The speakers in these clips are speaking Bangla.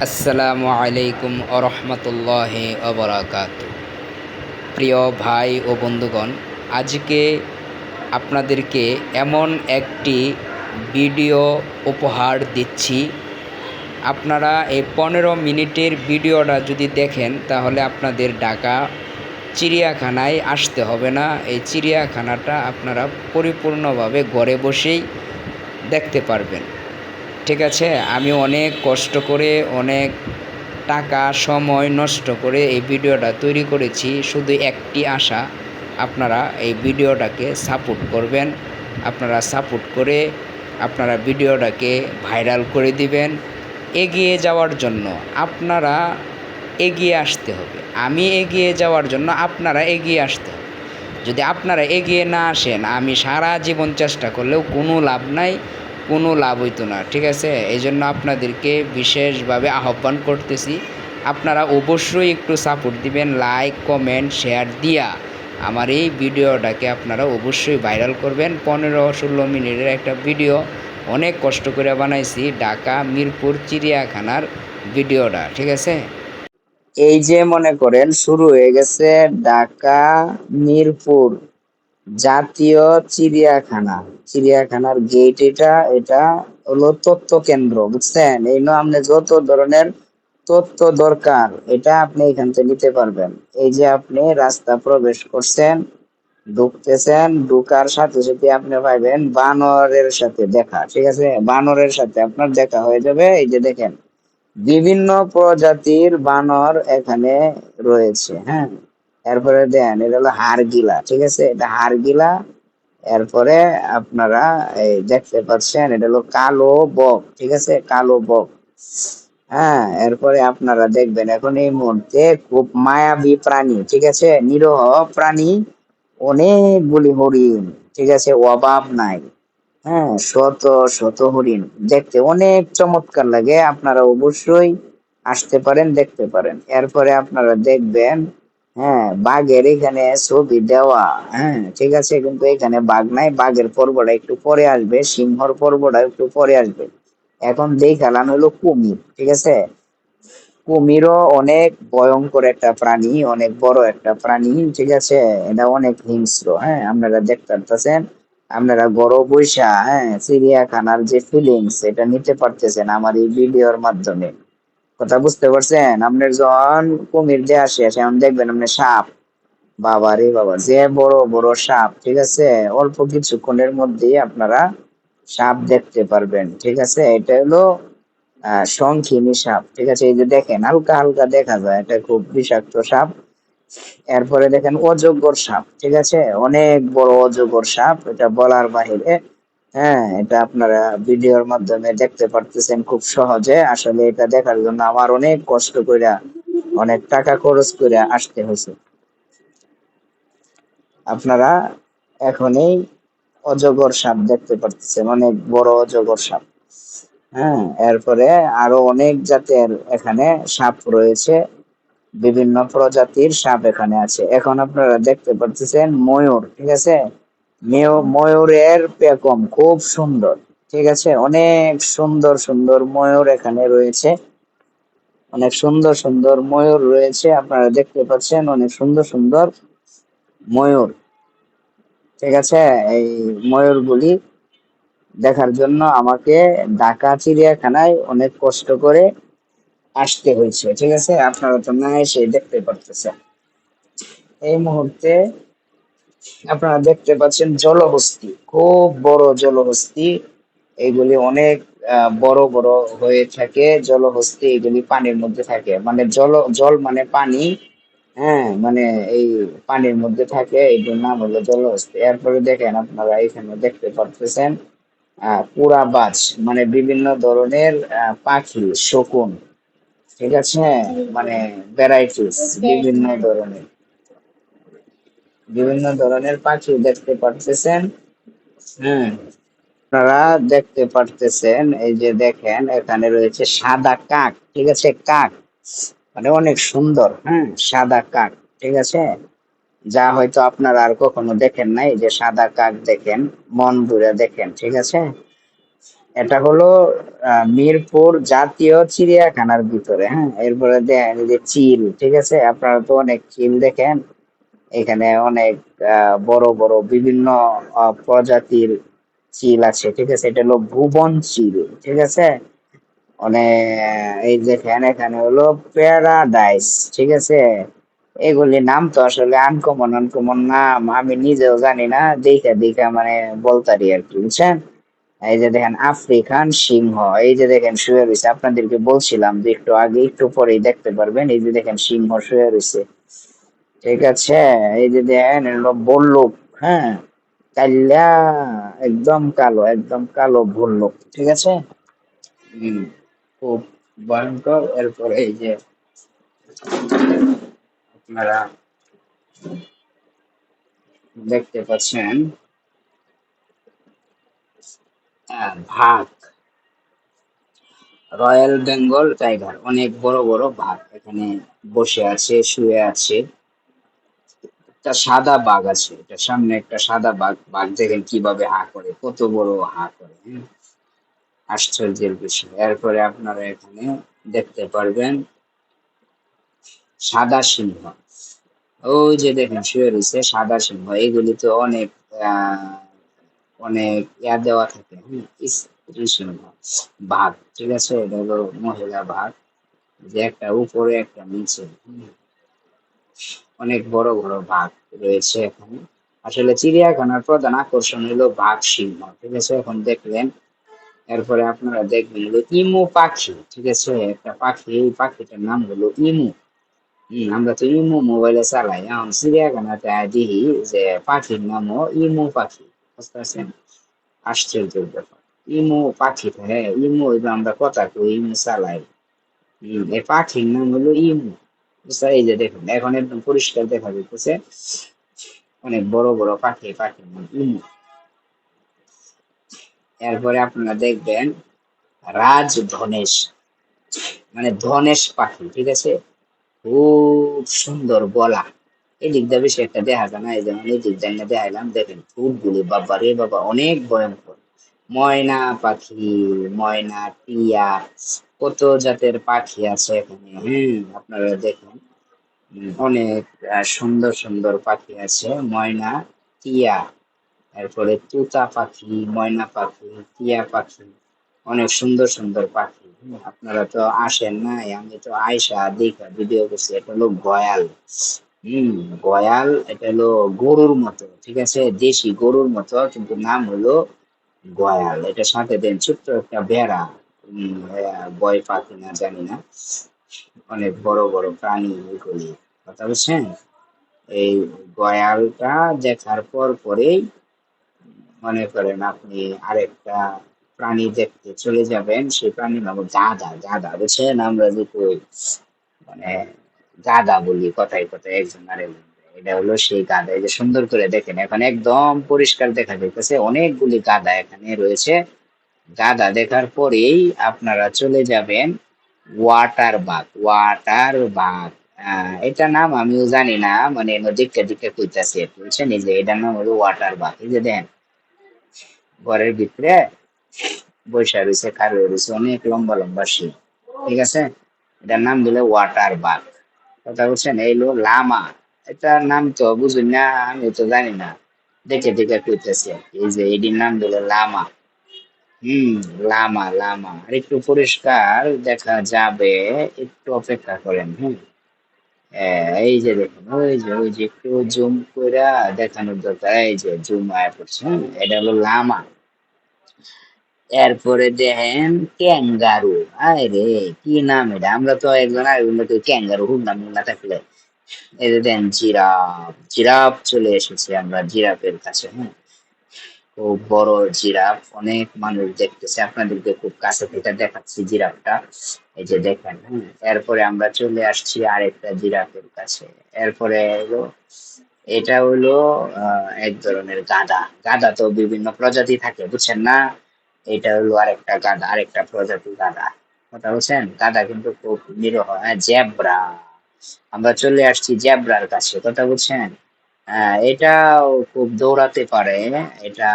আসসালামু আলাইকুম আরহামতুল্লাহি ওয়াবারাকাতু। প্রিয় ভাই ও বন্ধুগণ, আজকে আপনাদেরকে এমন একটি ভিডিও উপহার দিচ্ছি। আপনারা এই 15 মিনিটের ভিডিওটা যদি দেখেন তাহলে আপনাদের ঢাকা চিড়িয়াখানায় আসতে হবে না। এই চিড়িয়াখানাটা আপনারা পরিপূর্ণভাবে ঘরে বসেই দেখতে পারবেন। ঠিক আছে, আমি অনেক কষ্ট করে অনেক টাকা সময় নষ্ট করে এই ভিডিওটা তৈরি করেছি, শুধু একটি আশা, আপনারা এই ভিডিওটাকে সাপোর্ট করবেন। আপনারা সাপোর্ট করে আপনারা ভিডিওটাকে ভাইরাল করে দিবেন। এগিয়ে যাওয়ার জন্য আপনারা এগিয়ে আসতে হবে, আমি এগিয়ে যাওয়ার জন্য আপনারা এগিয়ে আসতে হবে। যদি আপনারা এগিয়ে না আসেন, আমি সারা জীবন চেষ্টা করলেও কোনো লাভ নাই, কোনো লাভ হইতো না। ঠিক আছে, এই জন্য আপনাদেরকে বিশেষভাবে আহ্বান করতেছি, আপনারা অবশ্যই একটু সাপোর্ট দিবেন, লাইক কমেন্ট শেয়ার দিয়া আমার এই ভিডিওটাকে আপনারা অবশ্যই ভাইরাল করবেন। 15-16 মিনিটের একটা ভিডিও, অনেক কষ্ট করে বানাইছি ঢাকা মিরপুর চিড়িয়াখানার ভিডিওটা। ঠিক আছে, এই যে মনে করেন শুরু হয়ে গেছে ঢাকা মিরপুর জাতীয় চিড়িয়াখানা। চিড়িয়াখানার গেট এটা, এটা হলো তথ্য কেন্দ্র, বুঝছেন? এই নয় আপনি যত ধরনের তথ্য দরকার এটা আপনি এখান থেকে নিতে পারবেন। এই যে আপনি রাস্তা প্রবেশ করছেন, ঢুকতেছেন, ঢুকার সাথে সাথে আপনি পাইবেন বানরের সাথে দেখা। ঠিক আছে, বানরের সাথে আপনার দেখা হয়ে যাবে। এই যে দেখেন বিভিন্ন প্রজাতির বানর এখানে রয়েছে। হ্যাঁ, এরপরে দেন এটা হলো হাড়গিলা। ঠিক আছে, এটা হাড়গিলা। এরপরে আপনারা এই দেখতে পাচ্ছেন এটা হলো কালো বক। ঠিক আছে, কালো বক। হ্যাঁ, এরপরে আপনারা দেখবেন এখন এই মুহূর্তে খুব মায়াবী প্রাণী। ঠিক আছে, নিরহ প্রাণী অনেকগুলি হরিণ। ঠিক আছে, অভাব নাই। হ্যাঁ, শত শত হরিণ দেখতে অনেক চমৎকার লাগে। আপনারা অবশ্যই আসতে পারেন, দেখতে পারেন। এরপরে আপনারা দেখবেন, হ্যাঁ, বাঘের এখানে ছবি দেওয়া। হ্যাঁ, ঠিক আছে, কিন্তু এখানে বাঘ নাই, বাঘের পর্বটা একটু পরে আসবে, সিংহর পর্বটা একটু পরে আসবে। এখন দেখালাম হলো কুমির। ঠিক আছে, কুমিরও অনেক ভয়ঙ্কর একটা প্রাণী, অনেক বড় একটা প্রাণী। ঠিক আছে, এটা অনেক হিংস্র। হ্যাঁ, আপনারা দেখতে পাচ্ছেন, আপনারা গরু বৈশা, হ্যাঁ, চিড়িয়াখানার যে ফিলিংস এটা নিতে পারতেছেন আমার এই ভিডিওর মাধ্যমে। কথা বুঝতে পারছেন? আপনার যখন কুমির দিয়ে আসে এখন দেখবেন আপনি সাপ, বাবা রে বাবা, যে বড় বড় সাপ। ঠিক আছে, অল্প কিছুক্ষণের মধ্যেই আপনারা সাপ দেখতে পারবেন। ঠিক আছে, এটা হলো শঙ্খিনী সাপ। ঠিক আছে, এই যে দেখেন হালকা হালকা দেখা যায়, এটা খুব বিষাক্ত সাপ। এরপরে দেখেন অজগর সাপ। ঠিক আছে, অনেক বড় অজগর সাপ, এটা বলার বাহিরে। হ্যাঁ, এটা আপনারা ভিডিওর মাধ্যমে দেখতে পারতেছেন খুব সহজে। আসলে এটা দেখার জন্য আমার অনেক কষ্ট কইরা, অনেক টাকা খরচ করে আসতে হয়েছে। আপনারা এখনই অজগর সাপ দেখতে পারতেছেন, অনেক বড় অজগর সাপ। হ্যাঁ, এরপরে আরো অনেক জাতের এখানে সাপ রয়েছে, বিভিন্ন প্রজাতির সাপ এখানে আছে। এখন আপনারা দেখতে পাচ্ছেন ময়ূর। ঠিক আছে, ময়ূরের পেখম খুব সুন্দর। ঠিক আছে, অনেক সুন্দর সুন্দর ময়ূর এখানে রয়েছে, অনেক সুন্দর সুন্দর ময়ূর রয়েছে। আপনারা দেখতে পাচ্ছেন অনেক সুন্দর সুন্দর ময়ূর। ঠিক আছে, এই ময়ূরগুলি দেখার জন্য আমাকে ঢাকা চিড়িয়াখানায় অনেক কষ্ট করে আসতে হয়েছে। ঠিক আছে, আপনারা তো না এসে দেখতে পারতেছেন। এই মুহূর্তে আপনারা দেখতে পাচ্ছেন জলহস্তী, খুব বড় জলহস্তী। এগুলি অনেক বড় বড় হয়ে থাকে। জলহস্তী এগুলি পানির মধ্যে থাকে, মানে জল মানে পানি। হ্যাঁ, মানে এই পানির মধ্যে থাকে, এটার নাম হলো জলহস্তী। এরপরে দেখেন আপনারা এখানে দেখতে পাচ্ছেন পুরাবাজ, মানে বিভিন্ন ধরনের পাখি, শকুন। ঠিক আছে, মানে ভ্যারাইটিস, বিভিন্ন ধরনের পাখি দেখতে পারতেছেন। হ্যাঁ, আপনারা দেখতে পারতেছেন, এই যে দেখেন এখানে রয়েছে সাদা কাক। ঠিক আছে, কাক মানে অনেক সুন্দর। হ্যাঁ, সাদা কাক। ঠিক আছে, যা হয়তো আপনারা আর কখনো দেখেন নাই, যে সাদা কাক দেখেন, মন ভরে দেখেন। ঠিক আছে, এটা হলো মিরপুর জাতীয় চিড়িয়াখানার ভিতরে, হ্যাঁ। এরপরে দেখেন এই যে চিল, ঠিক আছে, আপনারা তো অনেক চিল দেখেন। এখানে অনেক বড় বড় বিভিন্ন প্রজাতির চিল আছে, ঠিক আছে। এটা হলো ভুবন চিল, ঠিক আছে। মানে এই দেখেন এখানে হলো প্যারাডাইস, ঠিক আছে। এগুলি নাম তো আসলে আনকমন আনকমন নাম, আমি নিজেও জানি না, দেখে দেখে মানে বলতারি আর কি, বুঝছেন। এই যে দেখেন আফ্রিকান সিংহ, এই যে দেখেন শুয়ে রয়েছে, আপনাদেরকে বলছিলাম যে একটু আগে, একটু পরেই দেখতে পারবেন, এই যে দেখেন সিংহ শুয়ে রয়েছে, ঠিক আছে। এই যে দেখেন হলো ভল্লুক, হ্যাঁ, কাল্লা, একদম কালো, একদম কালো ভল্লুক, ঠিক আছে। হম, খুব ভয়ঙ্কর। এরপরে এই যে আপনারা দেখতে পাচ্ছেন ভাগ, রয়্যাল বেঙ্গল টাইগার, অনেক বড় বড় ভাগ এখানে বসে আছে, শুয়ে আছে। একটা সাদা বাঘ আছে, এটা সামনে একটা সাদা বাঘ, বাঘ দেখেন কিভাবে হা করে, কত বড় হা করে, হ্যাঁ? আশ্চর্যের বিষয়। এরপরে আপনারা এখানে দেখতে পারবেন সাদা সিংহ, ওই যে দেখেন শুয়ে রয়েছে সাদা সিংহ। এগুলি তো অনেক আহ অনেক দেওয়া থাকে, স্ত্রী সিংহ, বাঘ, ঠিক আছে। এটা হলো মহিলা বাঘ, যে একটা উপরে একটা নিচে, অনেক বড় বড় বাঘ রয়েছে এখানে। আসলে চিড়িয়াখানার প্রধান আকর্ষণ হলো বাঘ, সিংহ, ঠিক আছে। এখন দেখলেন, এরপরে আপনারা দেখবেন হলো ইমু পাখি, ঠিক আছে। একটা পাখি, এই পাখিটার নাম হলো ইমু। আমরা তো ইমু মোবাইলে চালাই, এখন চিড়িয়াখানাতে দেখি যে পাখির নামও ইমু পাখি, বুঝতে পারছেন। আশ্চর্যের ব্যাপার, ইমু পাখি, হ্যাঁ ইমু, এবার আমরা কথা কই, ইমু চালাই। এই পাখির নাম হলো ইমু, বুঝতে, এই যে দেখুন এখন একদম পরিষ্কার দেখা যাচ্ছে, অনেক বড় বড় পাখি, পাখির নাম ইমু। এরপরে আপনারা দেখবেন রাজ ধনেশ, মানে ধনেশ পাখি, ঠিক আছে। খুব সুন্দর গলা, এই দিক দিয়ে বেশি একটা দেখা যায় না, এই যেমন এই দিক দিয়ে দেখাইলাম, দেখেন ঠোঁটগুলি বাবা রে বাবা, অনেক ভয়ঙ্কর। ময়না পাখি, ময়না, টিয়া, কত জাতের পাখি আছে এখানে, আপনারা দেখুন। অনেক সুন্দর সুন্দর পাখি আছে, ময়না, টিয়া, এরপরে তুতা পাখি, ময়না পাখি, টিয়া পাখি, অনেক সুন্দর সুন্দর পাখি। আপনারা তো আসেন নাই, আমি তো আয়সা দেখা ভিডিও করছি। এটা হলো গয়াল, হম, গয়াল, এটা হলো গরুর মতো, ঠিক আছে, দেশি গরুর মতো, কিন্তু নাম হলো গয়াল। এটার সাথে দেন ছোট্ট একটা বেড়া, ভয় পাখি না জানি না, অনেক বড় বড় প্রাণী এগুলি, কথা বলছেন। এই গয়ালটা দেখার পর পরেই মনে করেন আপনি আরেকটা প্রাণী দেখতে চলে যাবেন, সেই প্রাণীর নাম হলো গাধা, গাধা, বুঝছেন। আমরা যে কই, মানে গাধা বলি কথায় কথায় একজন আরেকজন, এটা হলো সেই গাধা। এই যে সুন্দর করে দেখেন, এখন একদম পরিষ্কার দেখা যাইতেছে, অনেকগুলি গাধা এখানে রয়েছে। গাধা দেখার পরেই আপনারা চলে যাবেন ওয়াটার বাগ, ওয়াটার বাগ। এটা নাম আমিও জানি না, মানে দিকটা দিকটা কইতাছি আর কি, বুঝছেন। এই যে এটার নাম হলো ওয়াটার বাগ, এই যে দেন ঘরের ভিতরে বৈশা রয়েছে, খার রয়েছে, অনেক লম্বা লম্বা শিং, ঠিক আছে। এটার নাম দিলে ওয়াটার বাগ, কথা বলছেন। এই হলো লামা, এটার নাম তো বুঝুন না, আমি তো জানি না, দেখে দেখে কইতেছি আর কি। এই যে এটির নাম দিলে লামা, হুম, লামা, লামা। আর একটু পরিষ্কার দেখা যাবে, একটু অপেক্ষা করেন, হ্যাঁ। এই যে দেখুন, ওই যে একটু জুম কইরা দেখানোর দরকার, এই যে জুম আয়া পড়ছে, এটা হলো লামা। এরপরে দেখেন ক্যাঙ্গারু, আরে কি নাম এটা, আমরা তো একজন আরেকজনকে ক্যাঙ্গারু শুনলাম না থাকলে। এই যে দেন জিরাফ, জিরাফ চলে এসেছি আমরা জিরাফের কাছে, হ্যাঁ। খুব বড় জিরাফ, অনেক মানুষ দেখতেছে, আপনাদেরকে খুব কাছে থেকে দেখাচ্ছি জিরাফটা, এই যে দেখেন, এরপরে আমরা চলে আসছি আরেকটা জিরাফের কাছে। এরপরে হলো, এটা হলো এক ধরনের গাধা, গাধা তো বিভিন্ন প্রজাতি থাকে, বুঝছেন না। এটা হলো আরেকটা গাধা, আরেকটা প্রজাতি গাধা, কথা বলছেন। গাধা কিন্তু খুব নিরহ, হ্যাঁ। জেব্রা, আমরা চলে আসছি জেব্রার কাছে, কথা বলছেন। এটাও খুব দৌড়াতে পারে, এটা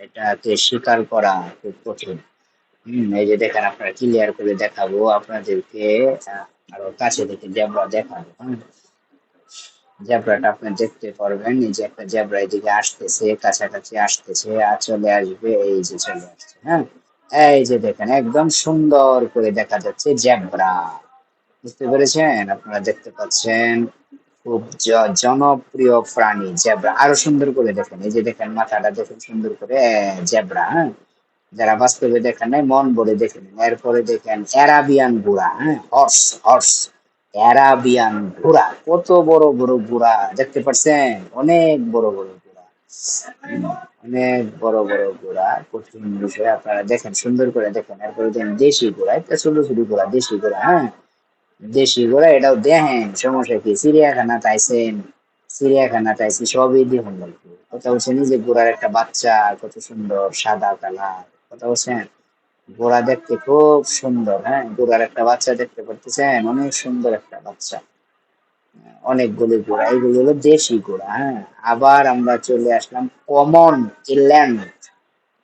এটাকে শিকার করা খুব কঠিন। এই যে দেখেন, আপনারা ক্লিয়ার করে দেখাবো আপনাদেরকে, আরো কাছে থেকে জেব্রা দেখাবো। জেব্রাটা আপনি দেখতে পারবেন, এই যে একটা জেব্রা এদিকে আসতেছে, কাছাকাছি আসতেছে, আর চলে আসবে, এই যে চলে আসছে। এই যে দেখেন, একদম সুন্দর করে দেখা যাচ্ছে জেব্রা। বুঝতে পেরেছেন? আপনারা দেখতে পাচ্ছেন, খুব জনপ্রিয় প্রাণী জেব্রা। আরো সুন্দর করে দেখেন, এই যে দেখেন মাথাটা দেখেন সুন্দর করে, জেব্রা। যারা বাস্তবে দেখেন নাই, মন বলে দেখে নিন। এরপরে দেখেন অ্যারাবিয়ান ঘোড়া, হর্স হর্স, অ্যারাবিয়ান ঘোড়া। কত বড় বড় ঘোড়া দেখতে পাচ্ছেন, অনেক বড় বড় ঘোড়া। অনেক বড় বড় ঘোড়া, কঠিন বিষয়। আপনারা দেখেন, সুন্দর করে দেখেন। এরপরে দেখেন দেশি ঘোড়া, একটা ছোট ছোট ঘোড়া, দেশি ঘোড়া। দেশি ঘোড়া, এটাও দেখেন, সমস্যা কি? চিড়িয়াখানা চাইছেন, চিড়িয়াখানা চাইছি, সবই দেখুন লাগবে। কথা বলছেন, এই যে ঘোড়ার একটা বাচ্চা, কত সুন্দর সাদা কালার। কথা বলছেন, ঘোড়া দেখতে খুব সুন্দর। ঘোড়ার একটা বাচ্চা দেখতে পারতেছেন, অনেক সুন্দর একটা বাচ্চা। অনেকগুলি ঘোড়া, এগুলো হলো দেশি ঘোড়া। আবার আমরা চলে আসলাম কমন ইল্যান্ড।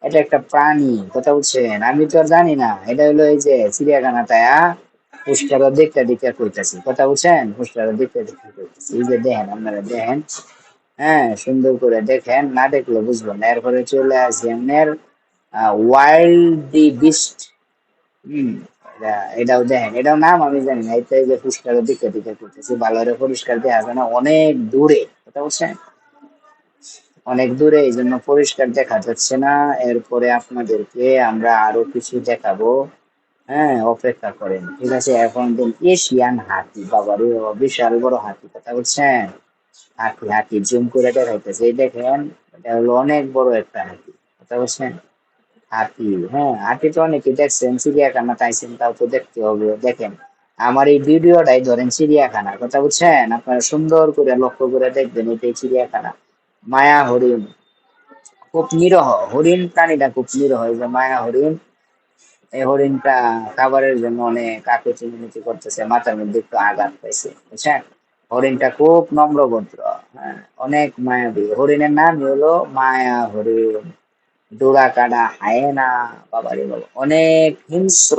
এটা একটা প্রাণী, কথা বলছেন, আমি তো আর জানি না। এটা হলো এই যে চিড়িয়াখানাতে পুষ্টারা দেখতে দেখতে কইতাছি, কথা বলছেন, পুষ্টারা দেখতে দেখতে কইতাছি। এই যে দেখেন, আপনারা দেখেন, সুন্দর করে দেখেন, না দেখলে বুঝবেন না। এরপরে চলে আসি আপনার ওয়াইল্ড দি বিস্ট। হম এটাও দেখেন, এটাও নাম আমি জানি না। এটা এই যে পুষ্টারা দেখতে দেখতে করতেছি, ভালো করে পরিষ্কার দেওয়া যায় না, অনেক দূরে, কথা বলছেন, অনেক দূরে, এই জন্য পরিষ্কার দেখা যাচ্ছে না। এরপরে আপনাদেরকে আমরা আরো কিছু দেখাবো। অপেক্ষা করেন, ঠিক আছে? এখন দিন এশিয়ান হাতি, বাবারে বাবা, বিশাল বড় হাতি, কথা বলছেন। হাতি হাতি জুম করে দেখাইতেছে, এই দেখেন, এটা হলো অনেক বড় একটা হাতি, কথা বলছেন। হাতি, হাতি তো অনেকে দেখছেন, চিড়িয়াখানা চাইছেন, তাও তো দেখতে হবে। দেখেন, আমার এই ভিডিওটাই ধরেন চিড়িয়াখানা, কথা বলছেন, আপনারা সুন্দর করে লক্ষ্য করে দেখবেন, এটাই চিড়িয়াখানা। মায়া হরিণ, খুব নিরহ হরিণ, প্রাণীটা খুব নিরহ। এই যে মায়া হরিণ, এই হরিণটা খাবারের জন্য অনেক কাকুতি মিনতি করতেছে, মাথার মধ্যে একটু আঘাত পাইছে, বুঝছেন। হরিণটা খুব নম্রভদ্র, অনেক মায়াবী। হরিণের নামই হলো মায়া হরিণ। ডোরা কাটা হায়েনা, বাবারে বাবা, অনেক হিংস্র,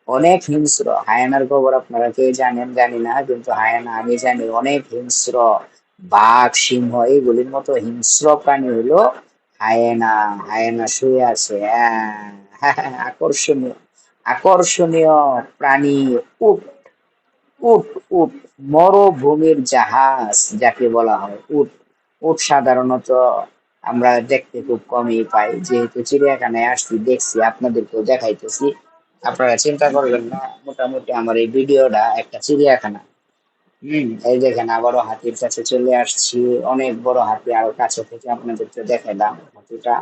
অনেক হিংস্র। হায়েনার খবর আপনারা কে জানেন জানি না, কিন্তু হায়েনা আমি জানি, অনেক হিংস্র। বাঘ, সিংহ এইগুলির মতো হিংস্র প্রাণী হলো হায়েনা। হায়েনা শুয়ে আছে, আকর্ষণীয়, আকর্ষণীয় প্রাণী। উট, উট, উট, মরুভূমির জাহাজ যাকে বলা হয় উট। উট সাধারণত আমরা দেখতে খুব কমই পাই, যেহেতু চিড়িয়াখানায় আসছি, দেখছি, আপনাদেরকেও দেখাইতেছি। আপনারা চিন্তা করবেন না, মোটামুটি আমার এই ভিডিওটা একটা চিড়িয়াখানা। এই দেখেন, আবারও হাতির কাছে চলে আসছি, অনেক বড় হাতি, আরো কাছে থেকে আপনাদেরকে দেখাইলাম হাতিটা।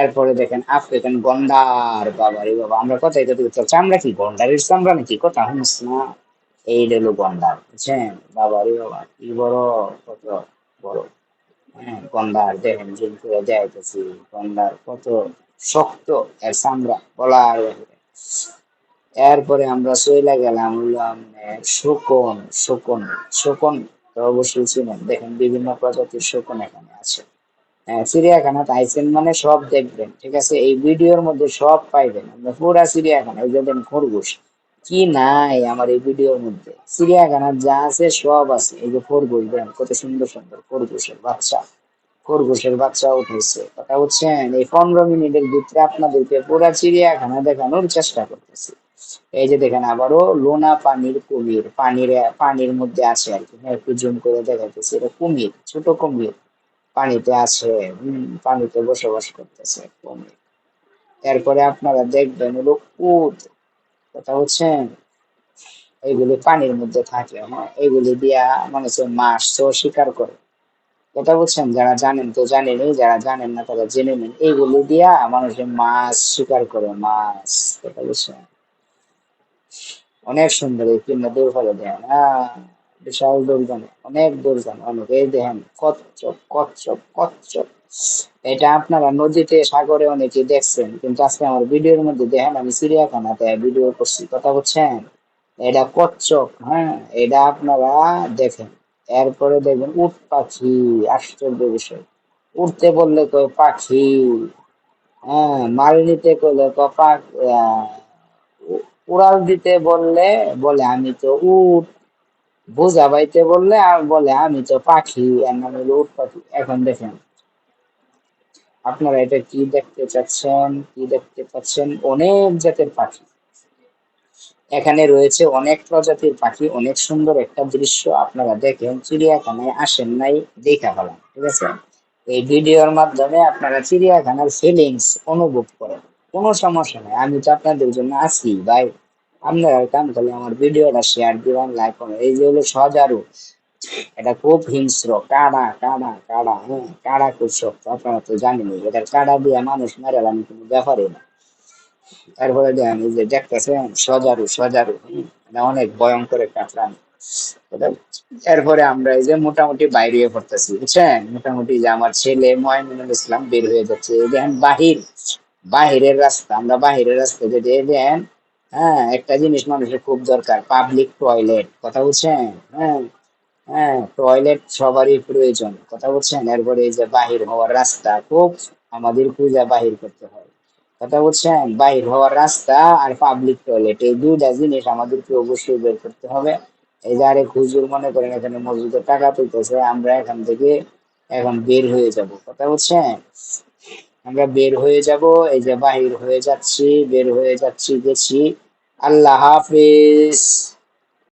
এরপরে দেখেন আফ্রিকান গন্ডার, বাবা রে বাবা, আমরা কোথায় যেতে চাচ্ছি, আমরা কি গন্ডারের চামড়া নাকি, কথা শুনিস না। এই হলো গন্ডার, বুঝছেন, বাবা রে বাবা, কি বড়, কত বড়। গন্ডার দেখেন, জুম করে দেখাইতেছি, গন্ডার কত শক্ত, এর চামড়া বলার বাহিরে। এরপরে আমরা চলে গেলাম হলো আপনার শকুন। শকুন, শকুন তো অবশ্যই চিনেন, দেখেন বিভিন্ন প্রজাতির শকুন এখানে আছে। চিড়িয়াখানাতে আইছেন মানে সব দেখবেন, ঠিক আছে? এই ভিডিওর মধ্যে সব পাইবেন, আমরা পুরা চিড়িয়াখানা, এই যে দেখেন খরগোশ, কি নাই আমার এই ভিডিওর মধ্যে? চিড়িয়াখানার যা আছে সব আছে। এই যে খরগোশ দেখেন, কত সুন্দর সুন্দর খরগোশের বাচ্চা, খরগোশের বাচ্চা উঠেছে, কথা বলছেন। এই 15 মিনিটের ভিতরে আপনাদেরকে পুরা চিড়িয়াখানা দেখানোর চেষ্টা করতেছি। এই যে দেখেন, আবারও লোনা পানির কুমির, পানির মধ্যে আছে আর কি, একটু জুম করে দেখাইতেছি, এটা কুমির, ছোট কুমির, পানিতে আছে। পানিতে বসবাস করতেছে কুমির। এরপরে আপনারা দেখবেন হলো উট, কথা বলছেন, এইগুলি পানির মধ্যে থাকে। এইগুলি দিয়া মানুষের মাছ তো শিকার করে, কথা বলছেন। যারা জানেন তো জানেনই, যারা জানেন না তারা জেনে নিন, এইগুলি দিয়া মানুষের মাছ শিকার করে, মাছ, কথা বলছেন। অনেক সুন্দর, এই কিনা দূর ফেলে দেন, বিশাল দৌড়গান, অনেক দৌড়গান, অনেক। এই দেখেন কচ্ছপ, কচ্ছপ, কচ্ছপ, এটা আপনারা নদীতে, সাগরে অনেকে দেখছেন, কিন্তু আজকে আমার ভিডিওর মধ্যে দেখেন, আমি চিড়িয়াখানাতে ভিডিও করছি, কথা বলছেন। এটা কচ্ছপ, এটা আপনারা দেখেন। এরপরে দেখবেন উট পাখি, আশ্চর্য বিষয়, উড়তে বললে কয় পাখি, হ্যাঁ মাল নিতে করলে আহ, উড়াল দিতে বললে বলে আমি তো উট, বোঝাবাইতে বললে আর বলে আমি তো পাখি, এর নাম হলো উট পাখি। এখন দেখেন আপনারা এটা কি দেখতে চাচ্ছেন, কি দেখতে পাচ্ছেন, অনেক জাতের পাখি এখানে রয়েছে, অনেক প্রজাতির পাখি, অনেক সুন্দর একটা দৃশ্য। আপনারা দেখেন, চিড়িয়াখানায় আসেন নাই, দেখা হলাম, ঠিক আছে। এই ভিডিওর মাধ্যমে আপনারা চিড়িয়াখানার ফিলিংস অনুভব করেন, কোনো সমস্যা নেই, আমি তো আপনাদের জন্য আছি ভাই। আপনারা কাম করলে আমার ভিডিওটা শেয়ার দিবেন, লাইক করেন। এই যে হলো সজারু, এটা খুব হিংস্র, কাড়া কাড়া কাড়া, হ্যাঁ কাড়া খুব শক্ত, আপনারা তো জানেনই, এটা কাড়া দিয়ে মানুষ মেরালাম কোনো ব্যাপারই না। তারপরে দেখেন এই যে দেখতেছেন সজারু, সজারু এটা অনেক ভয়ঙ্কর একটা প্রাণী। এরপরে আমরা এই যে মোটামুটি বাইরে পড়তেছি, বুঝছেন, মোটামুটি যে আমার ছেলে ময়মনুল ইসলাম বের হয়ে যাচ্ছে, এই দেখেন বাহিরের রাস্তা, আমরা বাহিরের রাস্তা যেতে দেন। হ্যাঁ একটা জিনিস মানুষের খুব দরকার, পাবলিক টয়লেট, কথা বলছেন। হ্যাঁ, হ্যাঁ টয়লেট সবারই প্রয়োজন, কথা বলছেন। এরপরে এই যে বাহির হওয়ার রাস্তা খুব আমাদের খুঁজে বাহির করতে হয়, কথা বলছেন। বাহির হওয়ার রাস্তা আর পাবলিক টয়লেট, এই দুইটা জিনিস আমাদেরকে অবশ্যই বের করতে হবে। এই যে আরেক হুজুর মনে করেন এখানে মসজিদে টাকা তুলতেছে, আমরা এখান থেকে এখন বের হয়ে যাব, কথা বলছেন। আমরা বের হয়ে যাব, এই যে বাহির হয়ে যাচ্ছি, বের হয়ে যাচ্ছি, গেছি। আল্লাহ হাফিজ।